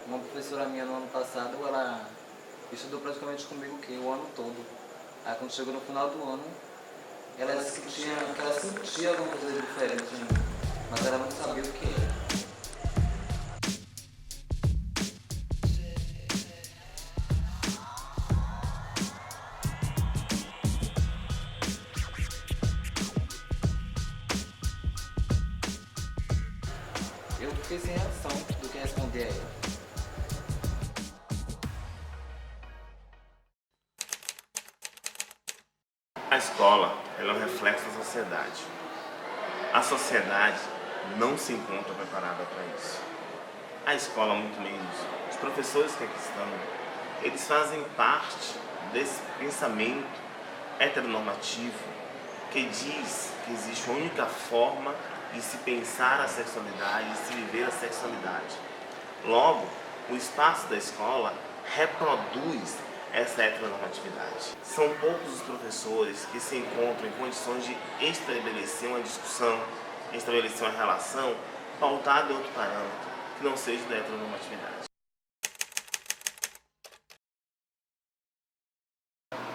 Uma professora minha no ano passado, ela estudou praticamente comigo o ano todo. Aí quando chegou no final do ano, ela disse que ela sentia alguma coisa diferente em mim, mas ela não sabia o que era. Eu fiquei sem reação do que responder a ela. A escola ela é um reflexo da sociedade. A sociedade não se encontra preparada para isso. A escola, muito menos. Os professores que aqui estão, eles fazem parte desse pensamento heteronormativo que diz que existe uma única forma de se pensar a sexualidade, de se viver a sexualidade. Logo, o espaço da escola reproduz essa heteronormatividade. São poucos os professores que se encontram em condições de estabelecer uma discussão, estabelecer uma relação pautada em outro parâmetro, que não seja da heteronormatividade.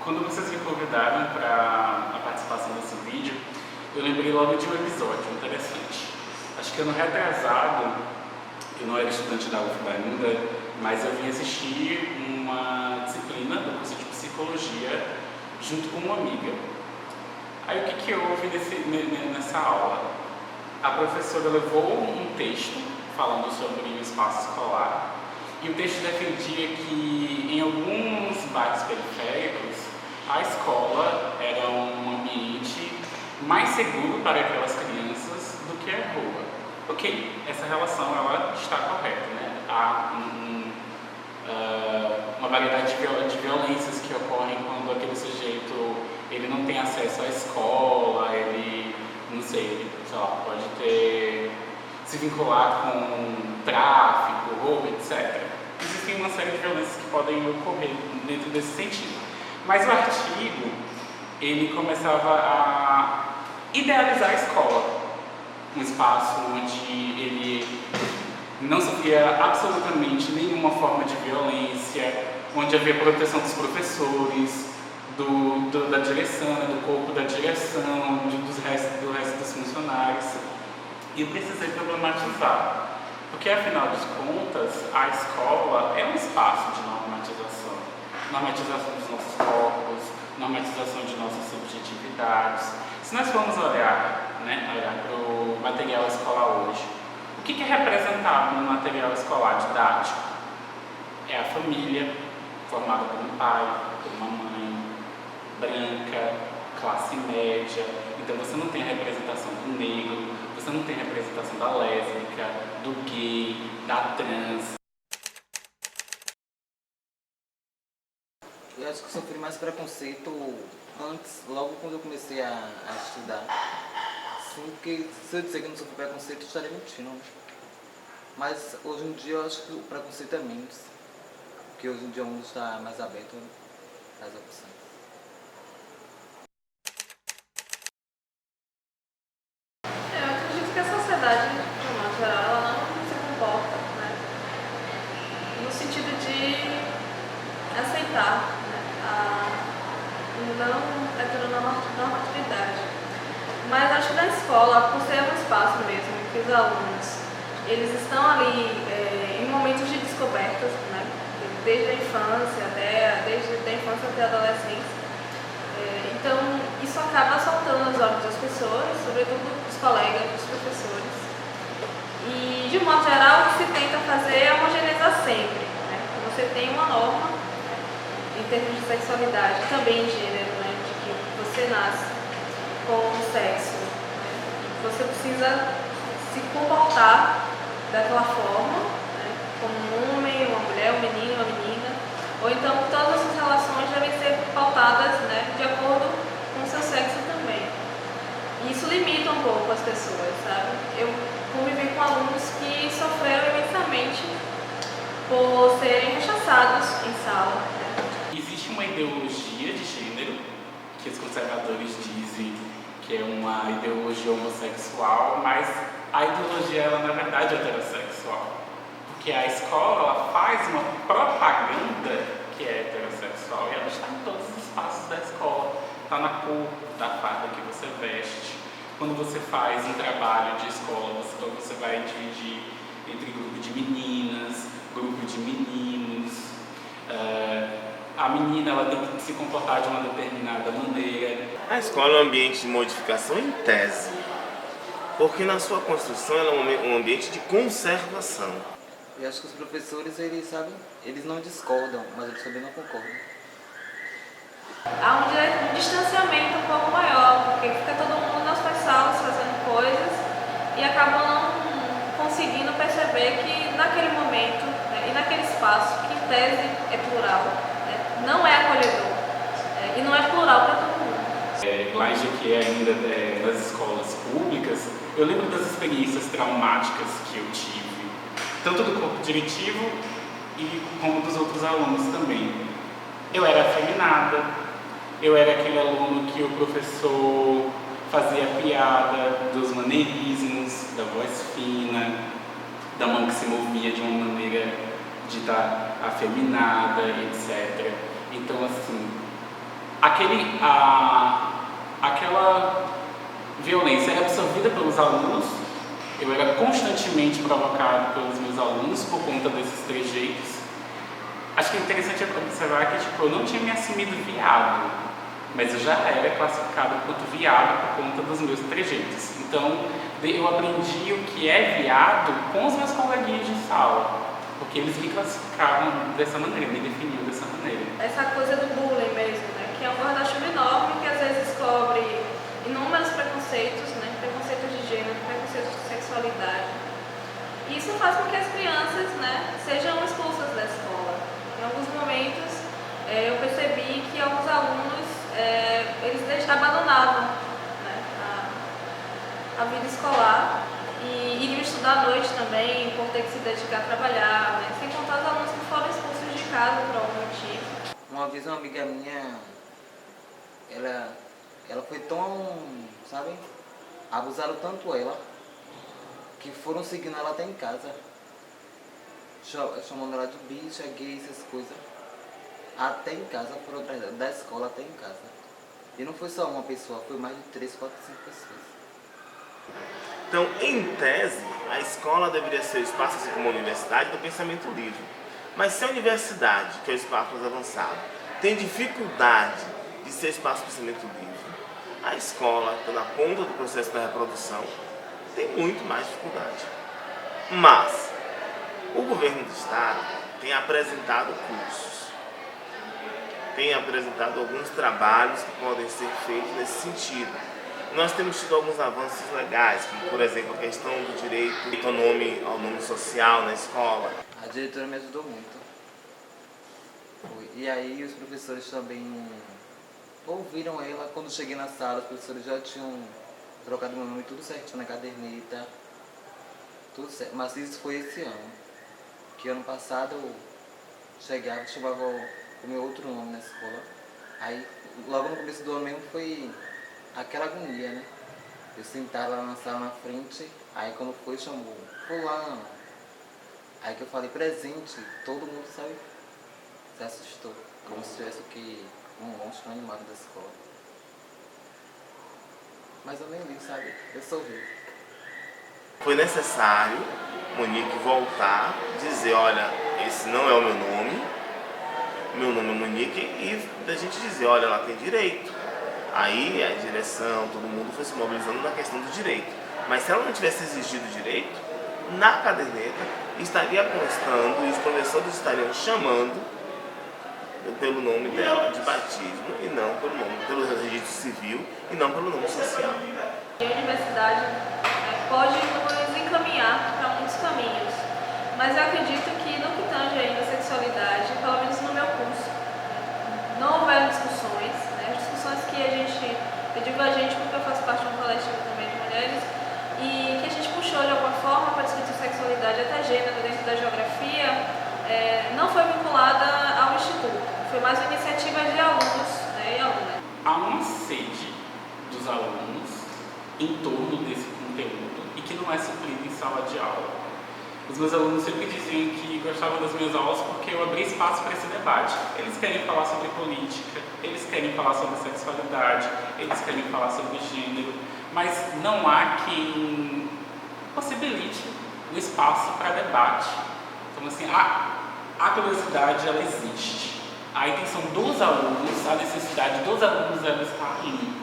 Quando vocês me convidaram para a participação desse vídeo, eu lembrei logo de um episódio interessante. Acho que ano retrasado, eu não era estudante da UFBA ainda, mas eu vim assistir uma disciplina do curso de psicologia junto com uma amiga. Aí o que houve nessa aula? A professora levou um texto falando sobre o espaço escolar e o texto defendia que em alguns bairros periféricos a escola era um ambiente mais seguro para aquelas crianças do que a rua. Ok, essa relação ela está correta, né? Há uma variedade de violências que ocorrem quando aquele sujeito ele não tem acesso à escola, ele, não sei, ele, sei lá, pode se vincular com tráfico, roubo, etc. Existem uma série de violências que podem ocorrer dentro desse sentido. Mas o artigo, ele começava a idealizar a escola, um espaço onde ele não sofria absolutamente nenhuma forma de violência, onde havia proteção dos professores, da direção, do corpo da direção, do resto dos funcionários. E eu precisei problematizar, porque afinal de contas, a escola é um espaço de normatização. Normatização dos nossos corpos, normatização de nossas subjetividades. Se nós formos olhar para o material escolar hoje, o que é representado no material escolar didático? É a família, formada por um pai, por uma mãe, branca, classe média. Então você não tem a representação do negro, você não tem a representação da lésbica, do gay, da trans. Eu acho que eu sofri mais preconceito antes, logo quando eu comecei a estudar. Sim, porque se eu disser que não sofri preconceito, eu estaria mentindo, né? Mas hoje em dia eu acho que o preconceito é menos. Porque hoje em dia o mundo está mais aberto às opções. Eu acredito que a sociedade, de um modo geral, ela não se comporta, né, no sentido de aceitar, né, a não heteronormatividade. Mas acho que na escola, por ser um espaço mesmo, em que os alunos eles estão ali em momentos de descobertas, né, desde a infância até a adolescência. Então, isso acaba saltando aos olhos das pessoas, sobretudo dos colegas, dos professores. E, de um modo geral, o que se tenta fazer é homogeneizar sempre, né? Você tem uma norma em termos de sexualidade, também de gênero, né? De que você nasce com um sexo, né? Você precisa se comportar daquela forma, né? Como um homem, uma mulher, um menino, uma menina. Ou então todas as relações devem ser pautadas, né, de acordo com o seu sexo também. E isso limita um pouco as pessoas, sabe? Eu convivi com alunos que sofreram imensamente por serem rechaçados em sala, né? Existe uma ideologia de gênero, que os conservadores dizem que é uma ideologia homossexual, mas a ideologia ela na verdade é heterossexual. Porque porque a escola ela faz uma propaganda que é heterossexual e ela está em todos os espaços da escola. Está na cor da farda que você veste. Quando você faz um trabalho de escola, você vai dividir entre grupo de meninas, grupo de meninos. A menina ela tem que se comportar de uma determinada maneira. A escola é um ambiente de modificação em tese, porque na sua construção ela é um ambiente de conservação. Eu acho que os professores, eles sabem, eles não discordam, mas eles também não concordam. Há um distanciamento um pouco maior, porque fica todo mundo nas suas salas fazendo coisas e acabam não conseguindo perceber que naquele momento, né, e naquele espaço, que em tese é plural, né, não é acolhedor, e não é plural para todo mundo. Lá em Jequié, ainda nas escolas públicas, eu lembro das experiências traumáticas que eu tive, tanto do corpo diretivo e como dos outros alunos também. Eu era afeminada, eu era aquele aluno que o professor fazia piada dos maneirismos, da voz fina, da mão que se movia de uma maneira de estar afeminada, etc. Então, assim, aquela violência era absorvida pelos alunos, eu era constantemente provocado pelos meus alunos por conta desses trejeitos. Acho que é interessante observar que eu não tinha me assumido viado, mas eu já era classificado quanto viado por conta dos meus trejeitos. Então, eu aprendi o que é viado com os meus coleguinhas de sala, porque eles me classificavam dessa maneira, me definiam dessa maneira. Essa coisa do bullying mesmo, né, que é um guarda-chuva enorme que às vezes cobre inúmeros preconceitos, né, preconceitos de gênero, preconceitos de sexualidade. E isso faz com que as crianças, né, sejam expulsas da escola. Em alguns momentos, eu percebi que alguns alunos, eles abandonavam, né, a vida escolar e iriam estudar à noite também, por ter que se dedicar a trabalhar, né, sem contar os alunos que foram expulsos de casa por algum motivo. Uma vez uma amiga minha, ela foi tão, sabe, abusaram tanto ela, que foram seguindo ela até em casa, chamando ela de bicha, gay, essas coisas. Até em casa, foram atrás da escola até em casa. E não foi só uma pessoa, foi mais de 3, 4, 5 pessoas. Então, em tese, a escola deveria ser o espaço, assim como a universidade, do pensamento livre. Mas se a universidade, que é o espaço mais avançado, tem dificuldade de ser espaço do pensamento livre, a escola, que está na ponta do processo da reprodução, tem muito mais dificuldade. Mas o governo do estado tem apresentado cursos, tem apresentado alguns trabalhos que podem ser feitos nesse sentido. Nós temos tido alguns avanços legais, como por exemplo a questão do direito ao nome social na escola. A diretora me ajudou muito. E aí os professores também ouviram ela. Quando cheguei na sala, os professores já tinham trocado meu nome tudo certinho na caderneta, tudo certo. Mas isso foi esse ano, que ano passado eu chegava, chamava o meu outro nome na escola. Aí logo no começo do ano mesmo foi aquela agonia, né? Eu sentava lá na sala na frente, aí quando foi chamou fulano. Aí que eu falei presente, todo mundo, sabe, se assustou, como se tivesse um monstro animado da escola. Mas eu nem li, sabe? Eu sorri. Foi necessário Monique voltar, dizer, olha, esse não é o meu nome é Monique, e da gente dizer, olha, ela tem direito. Aí a direção, todo mundo foi se mobilizando na questão do direito. Mas se ela não tivesse exigido direito, na caderneta estaria constando e os professores estariam chamando pelo nome dela de batismo e não pelo registro civil e não pelo nome social. A universidade pode nos encaminhar para muitos caminhos, mas eu acredito que no que tange ainda a sexualidade, pelo menos no meu curso, não houveram discussões, né? Discussões que eu digo a gente porque eu faço parte de um coletivo também de mulheres, e que a gente puxou de alguma forma para discutir sexualidade até gênero dentro da geografia, não foi vinculada ao instituto, foi mais uma iniciativa de alunos, né, e alunas. Há uma sede dos alunos em torno desse conteúdo e que não é suprido em sala de aula. Os meus alunos sempre diziam que gostavam das minhas aulas porque eu abri espaço para esse debate. Eles querem falar sobre política, eles querem falar sobre sexualidade, eles querem falar sobre gênero, mas não há quem possibilite o espaço para debate. Então, assim, a curiosidade, ela existe. A intenção dos alunos, a necessidade dos alunos, ela está ali.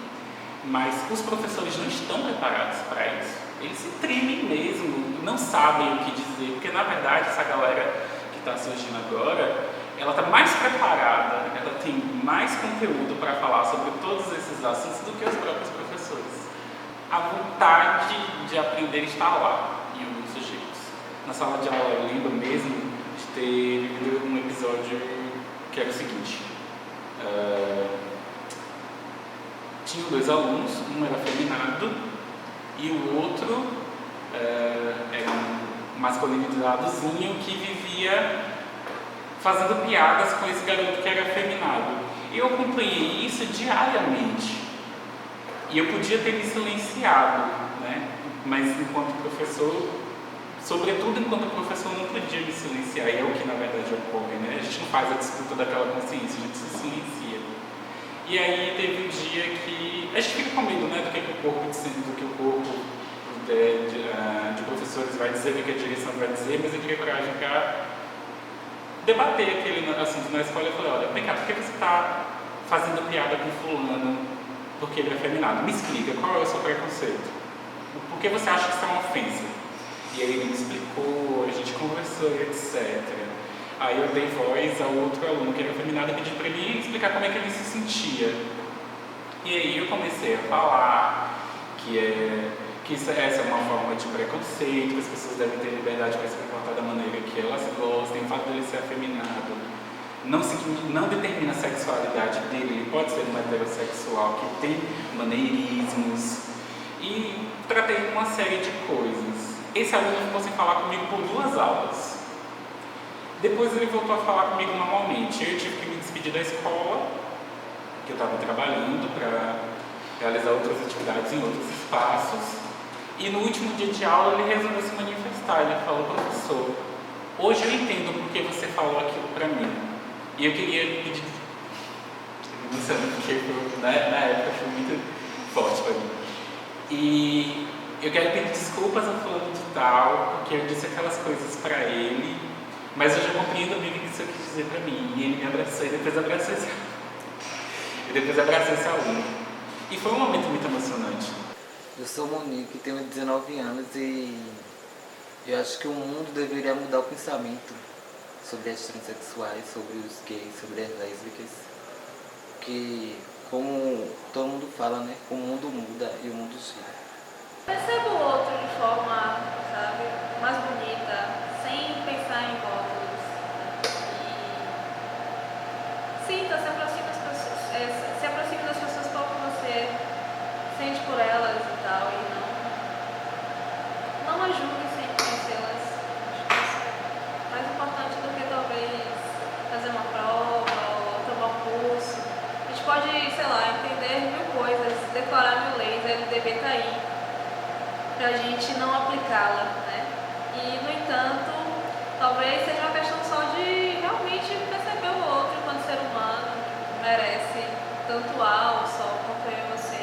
Mas os professores não estão preparados para isso. Eles se tremem mesmo, não sabem o que dizer, porque na verdade essa galera que está surgindo agora, ela está mais preparada, ela tem mais conteúdo para falar sobre todos esses assuntos do que os próprios professores. A vontade de aprender está lá em alguns sujeitos. Na sala de aula eu lembro mesmo de ter vivido um episódio que era o seguinte. Tinha 2 alunos, um era afeminado e o outro era um masculinizadozinho que vivia fazendo piadas com esse garoto que era afeminado. Eu acompanhei isso diariamente e eu podia ter me silenciado, né? Mas enquanto professor, sobretudo enquanto professor, eu não podia me silenciar, e é o que na verdade ocorre, né? A gente não faz a disputa daquela consciência, a gente se silencia. E aí teve um dia que a gente fica com medo, né, do que o corpo de professores vai dizer, do que a direção vai dizer, mas eu tive coragem para debater aquele assunto na escola. Eu falei, olha, vem cá, por que você está fazendo piada com fulano porque ele é afeminado? Me explica, qual é o seu preconceito? Por que você acha que isso é uma ofensa? E aí ele me explicou, a gente conversou, etc. Aí eu dei voz ao outro aluno que era afeminado e pedi para ele explicar como é que ele se sentia. E aí eu comecei a falar que essa é uma forma de preconceito, que as pessoas devem ter liberdade para se comportar da maneira que elas gostem, o fato dele ser afeminado não determina a sexualidade dele, ele pode ser um heterossexual que tem maneirismos, e tratei uma série de coisas. Esse aluno ficou sem falar comigo por 2 aulas. Depois ele voltou a falar comigo normalmente. Eu tive que me despedir da escola, que eu estava trabalhando para realizar outras atividades em outros espaços. E no último dia de aula ele resolveu se manifestar. Ele falou, professor, hoje eu entendo por que você falou aquilo para mim. E eu queria pedir... Não sei porque na época foi muito forte para mim. E eu quero pedir desculpas ao fulano de tal, porque eu disse aquelas coisas para ele, mas eu já compreendo bem o que isso quis dizer para mim. E ele me abraçou e depois abraçou esse aluno. E foi um momento muito emocionante. Eu sou Monique, tenho 19 anos e eu acho que o mundo deveria mudar o pensamento sobre as transexuais, sobre os gays, sobre as lésbicas. Porque, como todo mundo fala, né? O mundo muda e o mundo gira. Perceba o outro de forma, sabe, mais bonita, sem pensar em rótulos. E sinta, se aproxime das pessoas pelo que você sente por elas e tal, e não as julgue sem conhecê-las. Acho que isso é mais importante do que talvez fazer uma prova ou tomar um curso. A gente pode, sei lá, entender 1000 coisas, decorar 1000 leis, a LDB tá aí para a gente não aplicá-la, né? E, no entanto, talvez seja uma questão só de realmente perceber o outro quanto ser humano, que merece tanto ar, o sol, quanto eu e você.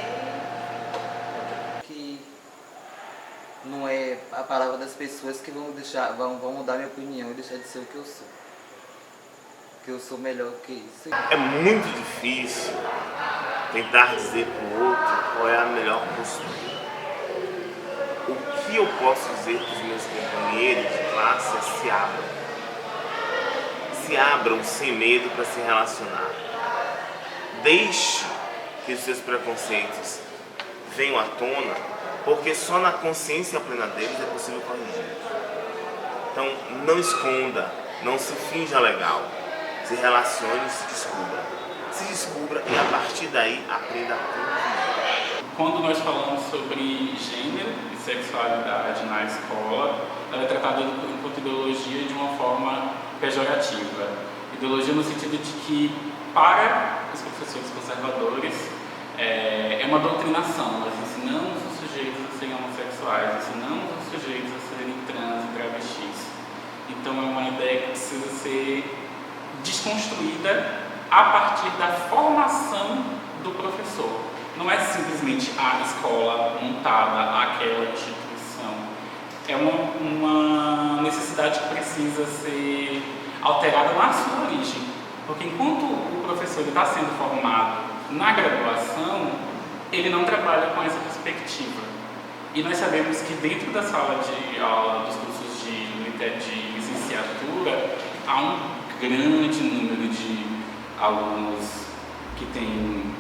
Que não é a palavra das pessoas que vão mudar minha opinião e deixar de ser o que eu sou. Que eu sou melhor que isso. É muito difícil tentar dizer para o outro qual é a melhor postura. O que eu posso dizer para os meus companheiros de classe é se abram. Se abram sem medo para se relacionar. Deixe que os seus preconceitos venham à tona, porque só na consciência plena deles é possível corrigir. Então, não esconda, não se finja legal. Se relacione e se descubra. Se descubra e a partir daí aprenda a conviver. Quando nós falamos sobre gênero e sexualidade na escola, ela é tratada enquanto ideologia de uma forma pejorativa. Ideologia no sentido de que, para os professores conservadores, é uma doutrinação. Nós ensinamos os sujeitos a serem homossexuais, ensinamos os sujeitos a serem trans e travestis. Então é uma ideia que precisa ser desconstruída a partir da formação do professor. Não é simplesmente a escola montada, aquela instituição. É uma necessidade que precisa ser alterada na sua origem. Porque enquanto o professor está sendo formado na graduação, ele não trabalha com essa perspectiva. E nós sabemos que dentro da sala de aula dos cursos de licenciatura, há um grande número de alunos que tem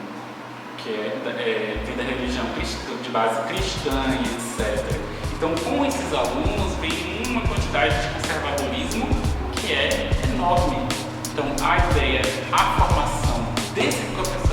da religião cristã, de base cristã e etc. Então, com esses alunos, vem uma quantidade de conservadorismo que é enorme. Então, a ideia, a formação desse professor